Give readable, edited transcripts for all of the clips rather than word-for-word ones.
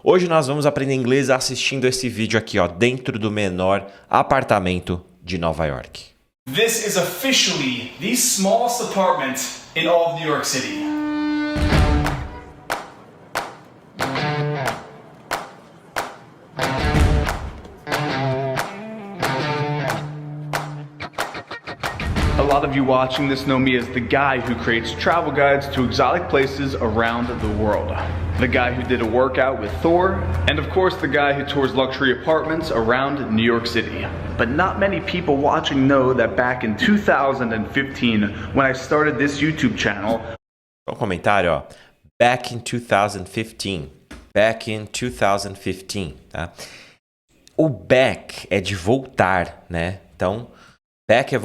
Hoje nós vamos aprender inglês assistindo esse vídeo aqui, ó, dentro do menor apartamento de Nova York. This is officially the smallest apartment in all of New York City. A lot of you watching this know me as the guy who creates travel guides to exotic places around the world. The guy who did a workout with Thor, and of course the guy who tours luxury apartments around New York City. But not many people watching know that back in 2015, when I started this YouTube channel... Um comentário, ó. Back in 2015. Back in 2015, tá? O back é de voltar, né? Então, back é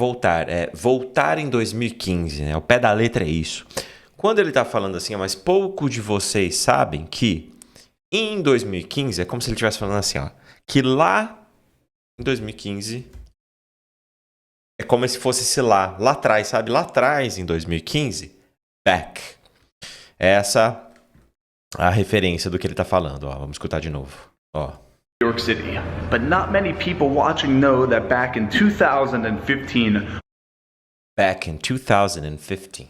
voltar em 2015, né? O pé da letra é isso. Quando ele está falando assim, mas pouco de vocês sabem que em 2015, é como se ele estivesse falando assim, ó, que lá em 2015 é como se fosse esse lá atrás, sabe? Lá atrás, em 2015, back. Essa é a referência do que ele está falando, ó. Vamos escutar de novo, ó. New York City. But not many people watching know that back in 2015. Back in 2015.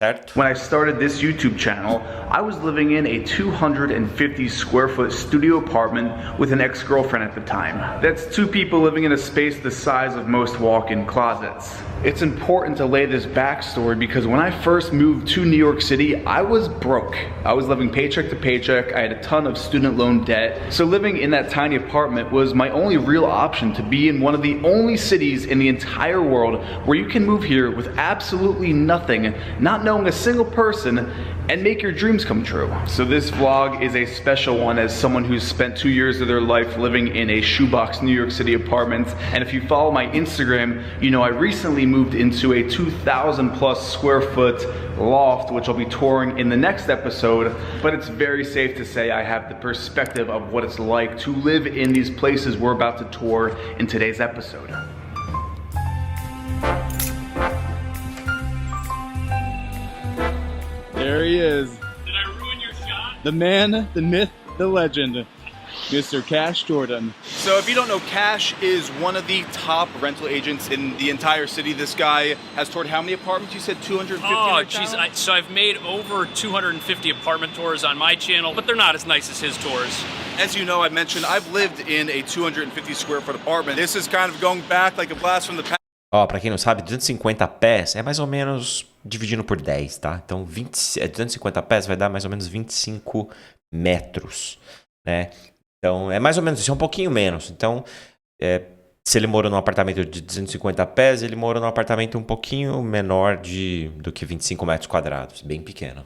Certo? When I started this YouTube channel, I was living in a 250 square foot studio apartment with an ex-girlfriend at the time. That's two people living in a space the size of most walk-in closets. It's important to lay this backstory because when I first moved to New York City, I was broke. I was living paycheck to paycheck. I had a ton of student loan debt. So living in that tiny apartment was my only real option to be in one of the only cities in the entire world where you can move here with absolutely nothing, not knowing a single person, and make your dreams come true. So this vlog is a special one as someone who's spent 2 years of their life living in a shoebox New York City apartment. And if you follow my Instagram, you know I recently moved into a 2,000 plus square foot loft, which I'll be touring in the next episode. But it's very safe to say I have the perspective of what it's like to live in these places we're about to tour in today's episode. There he is. Did I ruin your shot? The man, the myth, the legend, Mr. Cash Jordan. So if you don't know, Cash is one of the top rental agents in the entire city. This guy has toured how many apartments? You said 250 Oh, right jeez. now? So I've made over 250 apartment tours on my channel, but they're not as nice as his tours. As you know, I mentioned I've lived in a 250 square foot apartment. This is kind of going back like a blast from the past. Ó, pra quem não sabe, 250 pés é mais ou menos dividindo por 10, tá? Então, 250 pés vai dar mais ou menos 25 metros, né? Então, é mais ou menos isso, é um pouquinho menos. Então, se ele morou num apartamento de 250 pés, ele morou num apartamento um pouquinho menor do que 25 metros quadrados, bem pequeno.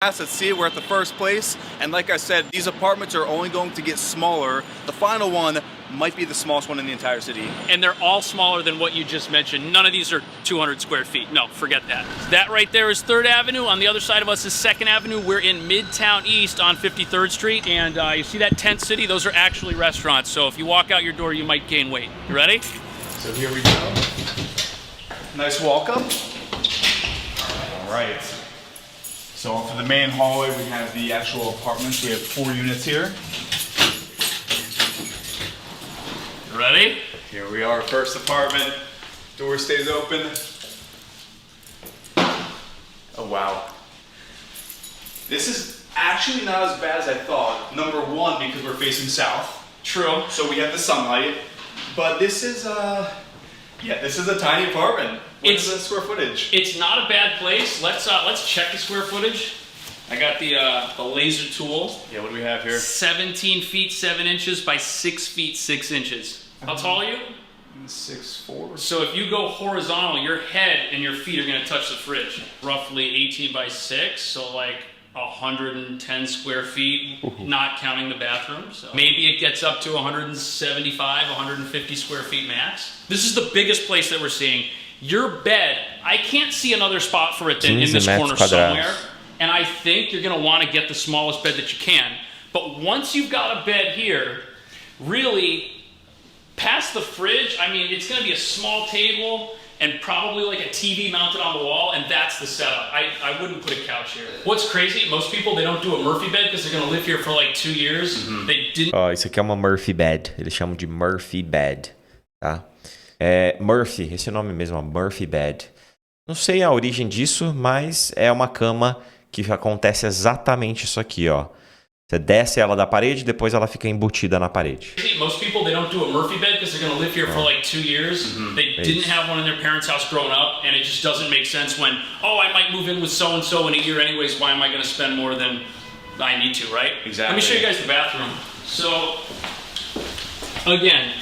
Let's see, we're at the first place, and like I said, these apartments are only going to get smaller. The final one might be the smallest one in the entire city. And they're all smaller than what you just mentioned. None of these are 200 square feet. No, forget that. That right there is 3rd Avenue. On the other side of us is 2nd Avenue. We're in Midtown East on 53rd Street. And you see that tent city? Those are actually restaurants. So if you walk out your door, you might gain weight. You ready? So here we go. Nice welcome. All right. So for the main hallway, we have the actual apartments. We have 4 units here. Ready? Here we are, first apartment. Door stays open. Oh wow. This is actually not as bad as I thought. Number one, because we're facing south. True. So we have the sunlight. But this is this is a tiny apartment. What is the square footage? It's not a bad place. Let's check the square footage. I got the laser tool. Yeah, what do we have here? 17 feet 7 inches by 6 feet 6 inches. How tall are you? 6'4". So if you go horizontal, your head and your feet are going to touch the fridge. Roughly 18 by 6, so like 110 square feet, not counting the bathroom. So maybe it gets up to 175, 150 square feet max. This is the biggest place that we're seeing. Your bed, I can't see another spot for it than in this corner somewhere. And I think you're going to want to get the smallest bed that you can. But once you've got a bed here, really, past the fridge, I mean, it's going to be a small table and probably like a TV mounted on the wall, and that's the setup. I wouldn't put a couch here. What's crazy, most people, they don't do a Murphy bed because they're gonna live here for like 2 years. They didn't... Ó, isso aqui é uma Murphy bed. Eles chamam de Murphy bed, tá? Murphy, esse é o nome mesmo, ó, Murphy bed. Não sei a origem disso, mas é uma cama que acontece exatamente isso aqui, ó. Você desce ela da parede, depois ela fica embutida na parede. Most people, they don't do a Murphy bed because they're going to live here for like 2 years. They didn't have one in their parents' house growing up, and it just doesn't make sense when, oh, I might move in with so-and-so in a year anyways, why am I going to spend more than I need to, right? Exactly. Let me show you guys the bathroom. So, again,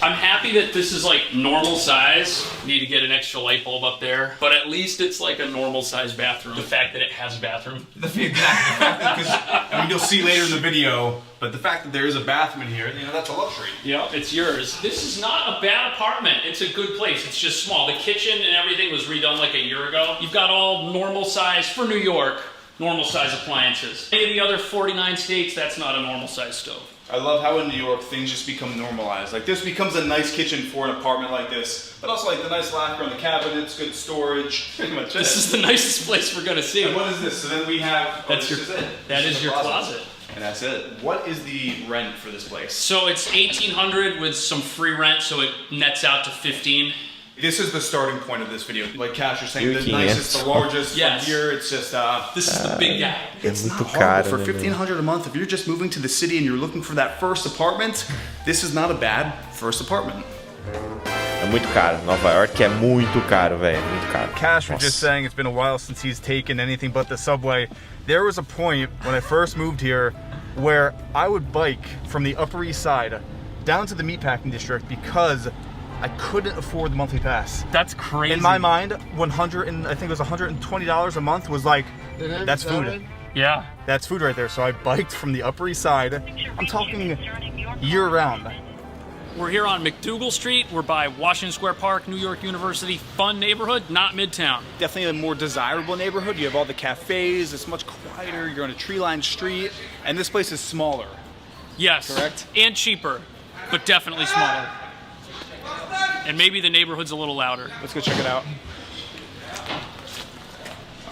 I'm happy that this is like normal size. Need to get an extra light bulb up there, but at least it's like a normal size bathroom. The fact that it has a bathroom. Exactly. The fact that, because I mean, you'll see later in the video, but the fact that there is a bathroom in here, you know, that's a luxury. Yeah, it's yours. This is not a bad apartment. It's a good place. It's just small. The kitchen and everything was redone like a year ago. You've got all normal size for New York, normal size appliances. Any of the other 49 states, that's not a normal size stove. I love how in New York things just become normalized. Like this becomes a nice kitchen for an apartment like this, but also like the nice lacquer on the cabinets, good storage. Pretty much This is the nicest place we're gonna see. And what is this? So then we have. That's this is it. That This is your closet. And that's it. What is the rent for this place? So it's $1,800 with some free rent, so it nets out to $15. This is the starting point of this video. Like Cash, you're saying, the 1,500. nicest, the largest. Yes. From here, it's just. This is the big guy. It's not muito horrible caro, for né, $1,500 a month. If you're just moving to the city and you're looking for that first apartment, this is not a bad first apartment. É muito caro. Nova York é muito caro, velho. Muito caro. Cash was Nossa. just saying it's been a while since he's taken anything but the subway. There was a point when I first moved here where I would bike from the Upper East Side down to the Meatpacking District because I couldn't afford the monthly pass. That's crazy. In my mind, I think it was $120 a month was like, that's food. Yeah. That's food right there. So I biked from the Upper East Side. I'm talking year round. We're here on McDougal Street. We're by Washington Square Park, New York University. Fun neighborhood, not Midtown. Definitely a more desirable neighborhood. You have all the cafes. It's much quieter. You're on a tree-lined street. And this place is smaller. Yes. Correct? And cheaper, but definitely smaller. And maybe the neighborhood's a little louder. Let's go check it out.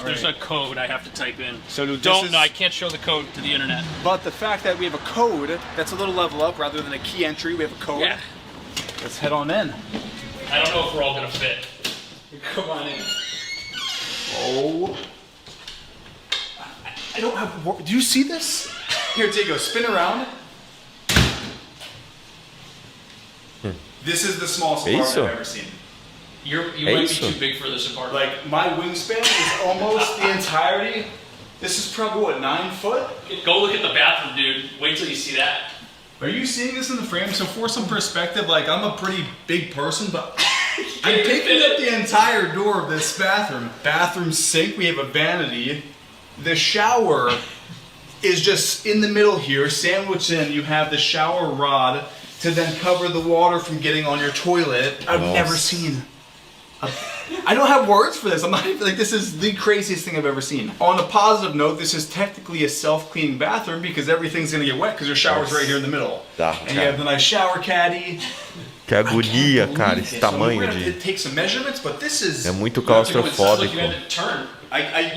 There's a code I have to type in. So I can't show the code to the internet. But the fact that we have a code that's a little level up rather than a key entry, we have a code. Yeah. Let's head on in. I don't know if we're all gonna fit. Come on in. Oh. I don't have. Do you see this? Here, Diego, spin around. This is the smallest apartment I've ever seen. You might be too big for this apartment. Like, my wingspan is almost the entirety. This is probably, what, 9 foot? Go look at the bathroom, dude. Wait till you see that. Are you seeing this in the frame? So for some perspective, like, I'm a pretty big person, but I'm picking up the entire door of this bathroom. Bathroom sink, we have a vanity. The shower is just in the middle here, sandwiched in. You have the shower rod to then cover the water from getting on your toilet. I've never seen. I don't have words for this. I'm not even like, this is the craziest thing I've ever seen. On a positive note, this is technically a self-cleaning bathroom because everything's gonna get wet because your shower's right here in the middle. Tá, And you have the nice shower caddy. Que agonia, cara, esse tamanho We're gonna de... take some measurements, but this is. É muito It's like you claustrofóbico. had to turn.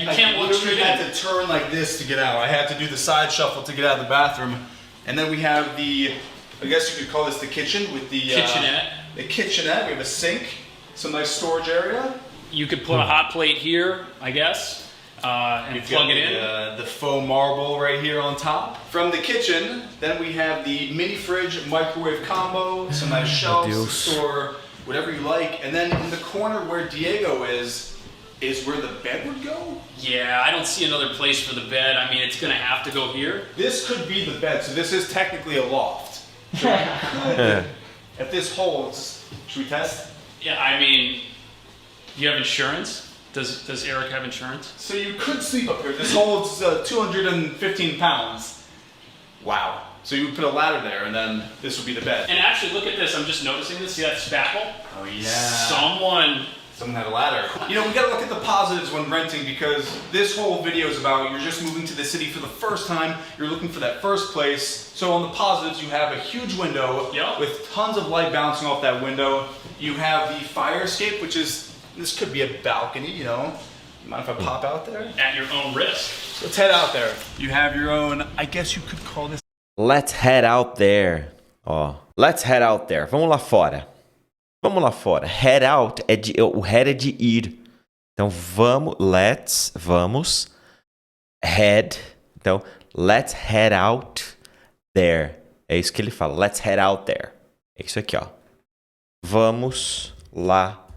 You can't walk straight had to turn like this to get out. I had to do the side shuffle to get out of the bathroom. And then we have the, I guess you could call this the kitchen with the Kitchenette. The kitchenette. We have a sink, some nice storage area. You could put a hot plate here, I guess, and We've plug got it in. the faux marble right here on top. From the kitchen, then we have the mini fridge microwave combo, some nice shelves to store whatever you like. And then in the corner where Diego is where the bed would go. Yeah, I don't see another place for the bed. I mean, it's gonna have to go here. This could be the bed, so this is technically a loft. So you could, if this holds, should we test? Yeah, I mean, you have insurance? Does Eric have insurance? So you could sleep up here. This holds 215 pounds. Wow. So you would put a ladder there, and then this would be the bed. And actually, look at this. I'm just noticing this. See that spackle? Oh yeah. Someone Someone had a ladder. You know, we gotta look at the positives when renting because this whole video is about you're just moving to the city for the first time, you're looking for that first place. So on the positives, you have a huge window with tons of light bouncing off that window. You have the fire escape, which is, this could be a balcony, you know. Mind if I pop out there? At your own risk. So let's head out there. You have your own, I guess you could call this. Let's head out there. Ó, let's head out there. Vamos lá fora. Vamos lá fora. Head out é de, o head é de ir. Então vamos, vamos. Head. Então, let's head out there. É isso que ele fala. Let's head out there. É isso aqui, ó. Vamos lá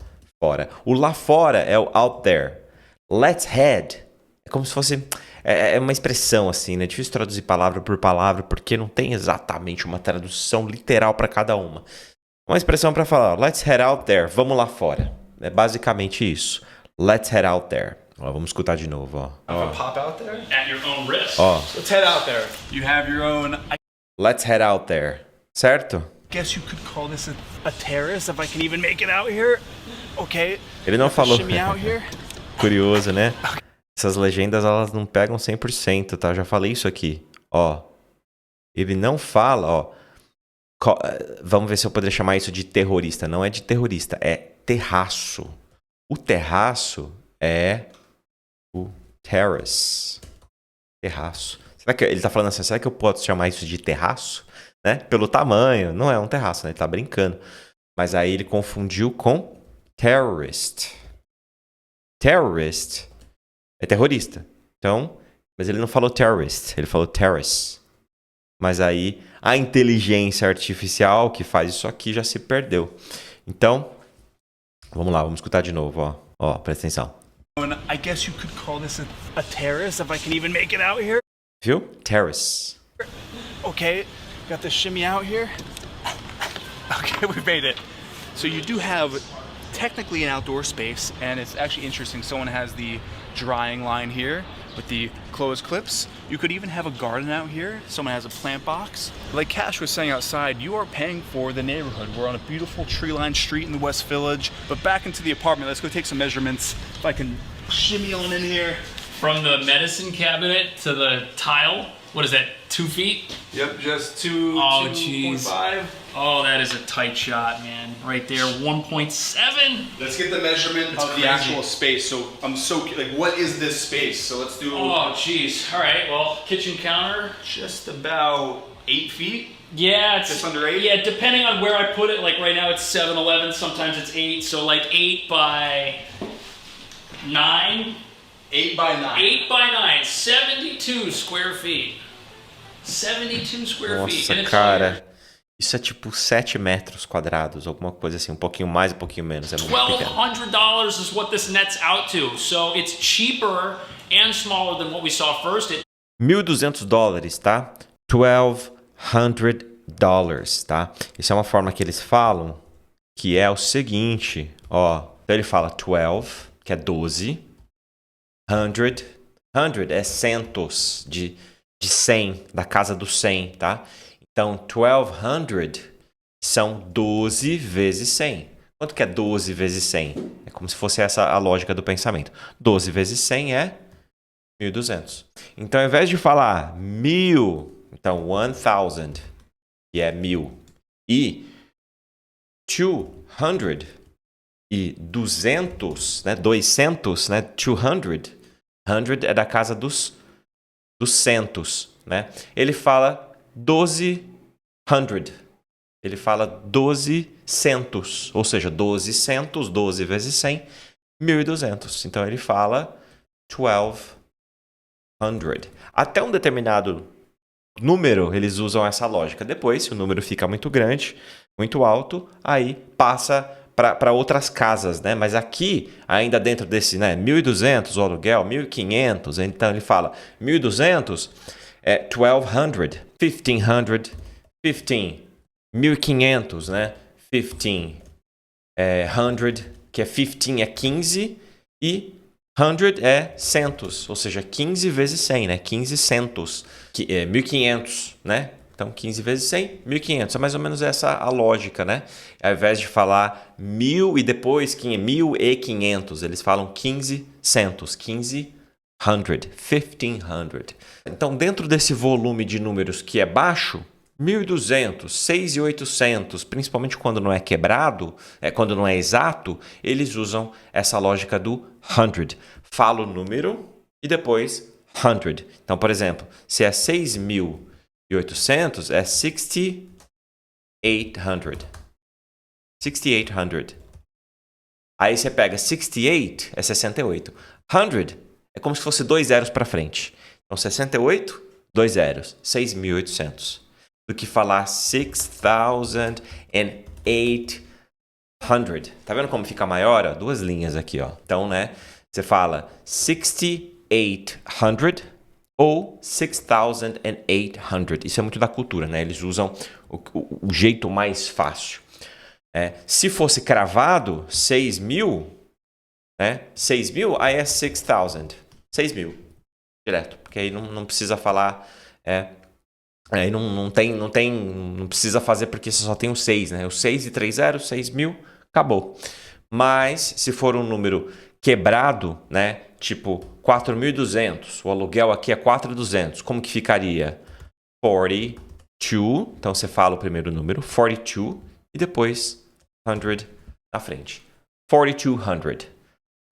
fora. O lá fora é o out there. Let's head. É como se fosse... É uma expressão assim, né? É difícil traduzir palavra por palavra porque não tem exatamente uma tradução literal para cada uma. Uma expressão para falar, let's head out there, vamos lá fora. É basicamente isso. Let's head out there. Ó, vamos escutar de novo, ó. Pop out there? At your own risk. Ó. Let's head out there. You have your own... Let's head out there. Certo? Guess you could call this a terrace if I can even make it out here. Okay. Ele não falou. Shimmy out here. Curioso, né? Essas legendas, elas não pegam 100%, tá? Eu já falei isso aqui. Ó. Ele não fala, ó. Vamos ver se eu poderia chamar isso de terrorista. Não é de terrorista, é terraço. O terraço é o terrace. Terraço. Será que ele tá falando assim? Será que eu posso chamar isso de terraço? Né? Pelo tamanho. Não é um terraço, né? Ele tá brincando. Mas aí ele confundiu com terrorist. Terrorist é terrorista. Então, mas ele não falou terrorist, ele falou terrace. Mas aí a inteligência artificial que faz isso aqui já se perdeu. Então, vamos lá, vamos escutar de novo, ó. Ó, presta atenção. I guess you could call this a terrace if I can even make it out here. Viu? Terrace. Okay, got the shimmy out here. Okay, we made it. So you do have technically an outdoor space, and it's actually interesting. Someone has the drying line here with the closed clips. You could even have a garden out here. Someone has a plant box. Like Cash was saying outside, you are paying for the neighborhood. We're on a beautiful tree-lined street in the West Village. But back into the apartment, let's go take some measurements. If I can shimmy on in here. From the medicine cabinet to the tile, what is that, 2 feet? Yep, just 2.5. Oh, jeez. Oh, that is a tight shot, man. Right there, 1.7. Let's get the measurement of the actual space. So I'm so like, what is this space? So let's do. Oh, jeez. All right. Well, kitchen counter. Just about 8 feet. Yeah, it's just under 8. Yeah, depending on where I put it. Like right now, it's 7-11. Sometimes it's 8. So like 8 by 9. 8 by 9. 8 by 9. 72 square feet. 72 square feet. Nossa, cara. Isso é tipo 7 metros quadrados, alguma coisa assim, um pouquinho mais, um pouquinho menos. É muito pequeno. $1,200 is what this nets out to. So it's cheaper and smaller than what we saw first. $1.200, tá? $1,200, tá? Isso é uma forma que eles falam, que é o seguinte, ó. Então ele fala 12, que é 12. 100 é centos de 100, da casa do 100, tá? Então, 1,200 são 12 vezes 100. Quanto que é 12 vezes 100? É como se fosse essa a lógica do pensamento. 12 vezes 100 é 1.200. Então, ao invés de falar 1.000, então 1,000, que é 1.000, e 200 e 200, né? 200, né? 200. 100 é da casa dos centos, né? Ele fala 1200. Ele fala 12 centos, ou seja, 12 centos, 12 vezes 100, 1.200. Então ele fala 1,200. Até um determinado número, eles usam essa lógica. Depois, se o número fica muito grande, muito alto, aí passa para outras casas, né? Mas aqui, ainda dentro desse, né, 1.200 o aluguel, 1.500, então ele fala 1.200 é 1,200, 1,500, 15, 1.500, né? 15, 100, que é 15 é 15 e 100 é centos, ou seja, 15 vezes 100, né? 15 centos, que é 1.500, né? Então, 15 vezes 100, 1.500. É mais ou menos essa a lógica, né? Ao invés de falar 1.000 e depois 1.500, eles falam 1500, 1500. Então, dentro desse volume de números que é baixo, 1.200, 6.800, principalmente quando não é quebrado, quando não é exato, eles usam essa lógica do 100. Fala o número e depois 100. Então, por exemplo, se é 6.800, é 6.800. 6.800. Aí você pega 68, é 68. 100 é como se fosse 2 zeros para frente. Então, 68, 2 zeros, 6.800. Do que falar 6.800. Tá vendo como fica maior? Ó? 2 linhas aqui, ó. Então, né? Você fala 6.800 ou 6.800. Isso é muito da cultura, né? Eles usam o jeito mais fácil. Se fosse cravado 6.000, né? 6.000, aí é 6.000. 6.000. Direto. Porque aí não precisa falar... Aí não precisa fazer porque você só tem o 6, né? O 6 e 3 zeros, 6.000, acabou. Mas se for um número quebrado, né? Tipo 4.200, o aluguel aqui é 4.200, como que ficaria? 42, então você fala o primeiro número, 42, e depois 100 na frente. 4.200,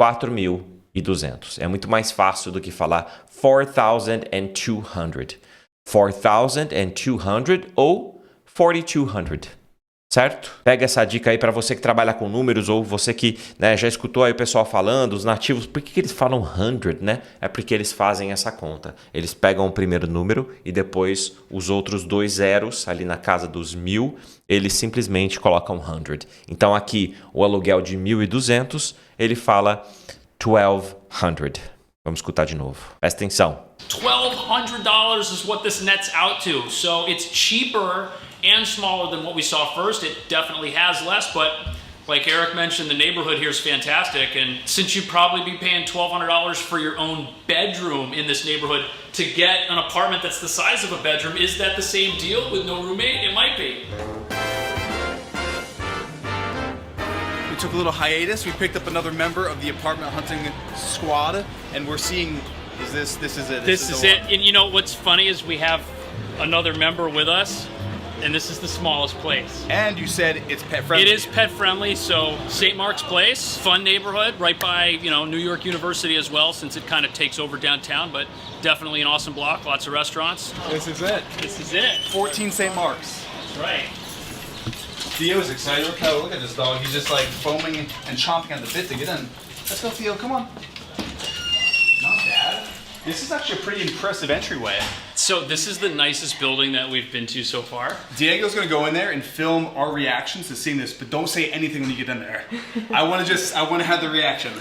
4.200. É muito mais fácil do que falar 4.200. 4.200 ou 4.200, certo? Pega essa dica aí para você que trabalha com números ou você que, né, já escutou aí o pessoal falando, os nativos, por que eles falam 100, né? É porque eles fazem essa conta. Eles pegam o primeiro número e depois os outros 2 zeros ali na casa dos 1.000, eles simplesmente colocam 100. Então aqui o aluguel de 1.200, ele fala 1.200. Vamos escutar de novo. Presta atenção. $1,200 is what this nets out to. So it's cheaper and smaller than what we saw first. It definitely has less, but like Eric mentioned, the neighborhood here is fantastic. And since you'd probably be paying $1,200 for your own bedroom in this neighborhood, to get an apartment that's the size of a bedroom, is that the same deal with no roommate? It might be. We took a little hiatus. We picked up another member of the apartment hunting squad, and we're seeing. This is it. This is it. And you know what's funny is we have another member with us, and this is the smallest place. And you said it's pet friendly. It is pet friendly. So St. Mark's Place, fun neighborhood, right by New York University as well, since it kind of takes over downtown. But definitely an awesome block. Lots of restaurants. This is it. This is it. 14 St. Mark's. That's right. Theo's excited. Look at this dog. He's just like foaming and chomping at the bit to get in. Let's go, Theo. Come on. Not bad. This is actually a pretty impressive entryway. So this is the nicest building that we've been to so far. Diego's gonna go in there and film our reactions to seeing this, but don't say anything when you get in there. I want to have the reaction.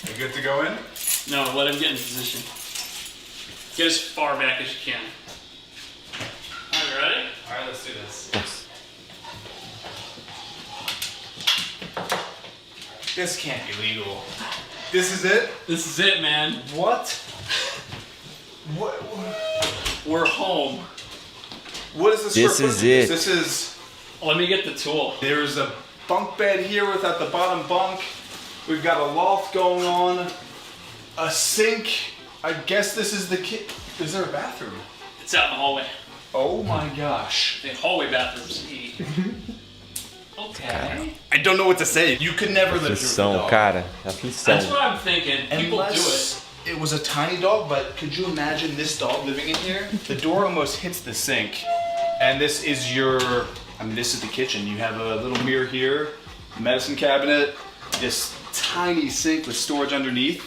You good to go in? No, let him get in position. Get as far back as you can. All right, ready? All right, let's do this. Yes. This can't be legal. This is it? This is it, man. What? We're home. What is the square This is footage of it. This is. Let me get the tool. There's a bunk bed here with at the bottom bunk. We've got a loft going on. A sink. I guess this is the Is there a bathroom? It's out in the hallway. Oh my gosh. The hallway bathrooms. Okay. I don't know what to say. You could never live here with a Aflição, dog. cara. Aflição. That's what I'm thinking. People do it. Unless it was a tiny dog, but could you imagine this dog living in here? The door almost hits the sink. And this is this is the kitchen. You have a little mirror here, medicine cabinet, this tiny sink with storage underneath,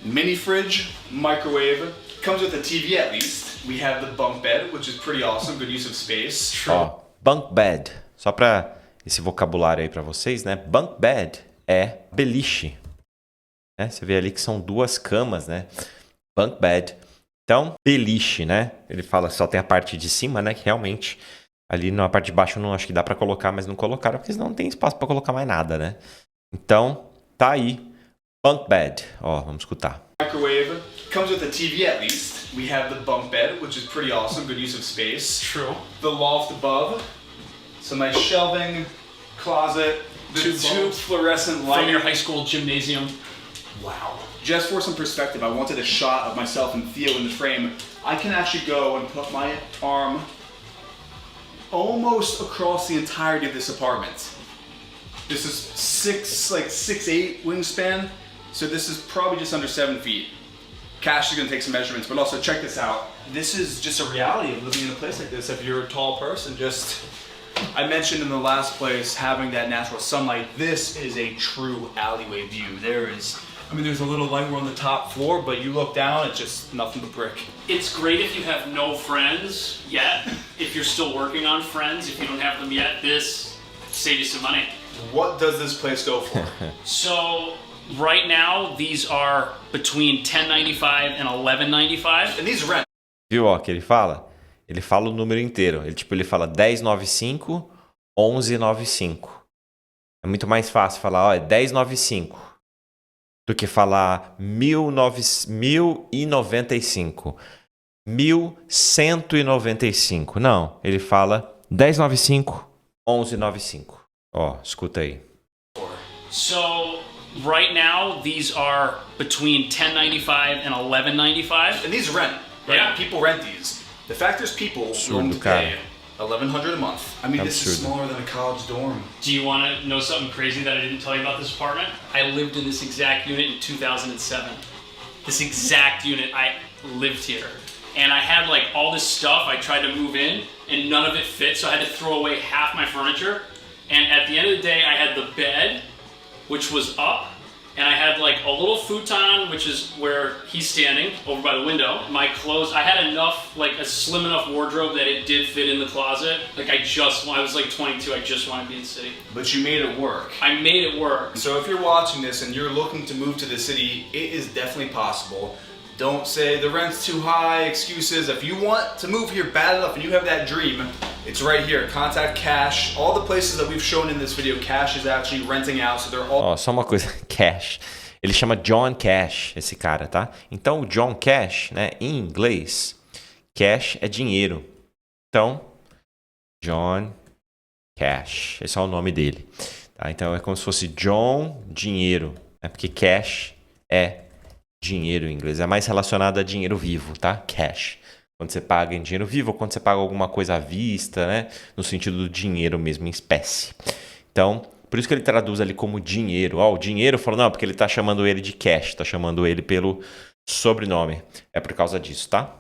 mini fridge, microwave. Comes with a TV at least. We have the bunk bed, which is pretty awesome, good use of space. Ó, bunk bed. Só pra esse vocabulário aí pra vocês, né? Bunk bed é beliche. Né? Você vê ali que são 2 camas, né? Bunk bed. Então, beliche, né? Ele fala que só tem a parte de cima, né? Que realmente ali na parte de baixo eu não acho que dá pra colocar, mas não colocaram porque senão não tem espaço pra colocar mais nada, né? Então, tá aí. Bunk bed. Ó, vamos escutar. Microwave. Comes with a TV at least. We have the bunk bed, which is pretty awesome. Good use of space. True. The loft above. Some nice shelving, closet. The two fluorescent lights. From your high school gymnasium. Wow. Just for some perspective, I wanted a shot of myself and Theo in the frame. I can actually go and put my arm almost across the entirety of this apartment. This is 6'8" wingspan, so this is probably just under 7 feet. Cash is gonna take some measurements, but also check this out. This is just a reality of living in a place like this. If you're a tall person, I mentioned in the last place having that natural sunlight. This is a true alleyway view. There's a little light. We're on the top floor, but you look down, it's just nothing but brick. It's great if you have no friends yet. If you're still working on friends, if you don't have them yet, this saves you some money. What does this place go for? So right now, these are between $10.95 and $11.95. And these rent. Viu, ó, que ele fala? Ele fala o número inteiro. Ele fala 10,95, 11,95. É muito mais fácil falar, ó, é 10,95 do que falar 1.095, 1.195. Não, ele fala 10,95, 11,95. Ó, escuta aí. So right now, these are between $10.95 and $11.95. And these rent, right? Yeah. People rent these. The fact there's people willing to pay $1,100 a month. I mean, this is smaller than a college dorm. Do you want to know something crazy that I didn't tell you about this apartment? I lived in this exact unit in 2007. This exact unit, I lived here. And I had like all this stuff I tried to move in and none of it fit, so I had to throw away half my furniture. And at the end of the day, I had the bed, which was up, and I had like a little futon, which is where he's standing over by the window. My clothes, I had enough, like a slim enough wardrobe that it did fit in the closet. Like I was like 22, I just wanted to be in the city. But you made it work. I made it work. So if you're watching this and you're looking to move to the city, it is definitely possible. Don't say the rent's too high, excuses. If you want to move here bad enough and you have that dream, it's right here. Contact Cash. All the places that we've shown in this video, Cash is actually renting out, so they're all... Ó, só uma coisa, Cash. Ele chama John Cash, esse cara, tá? Então, o John Cash, né, em inglês, cash é dinheiro. Então, John Cash, esse é o nome dele. Tá? Então, é como se fosse John Dinheiro, né? Porque cash é dinheiro em inglês. É mais relacionado a dinheiro vivo, tá? Cash. Quando você paga em dinheiro vivo ou quando você paga alguma coisa à vista, né? No sentido do dinheiro mesmo, em espécie. Então, por isso que ele traduz ali como dinheiro. Ó, o dinheiro, falou, não, porque ele tá chamando ele de cash, tá chamando ele pelo sobrenome. É por causa disso, tá?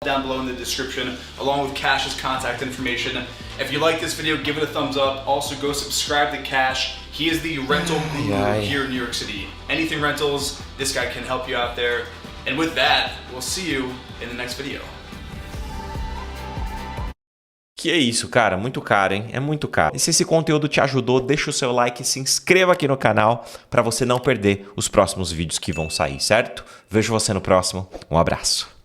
Down below in the description, along with Cash's contact information. If you like this video, give it a thumbs up. Also, go subscribe to Cash. He is the rental guru here in New York City. Anything rentals, this guy can help you out there. And with that, we'll see you in the next video. Que é isso, cara, muito caro, hein? É muito caro. E se esse conteúdo te ajudou, deixa o seu like e se inscreva aqui no canal para você não perder os próximos vídeos que vão sair, certo? Vejo você no próximo. Um abraço.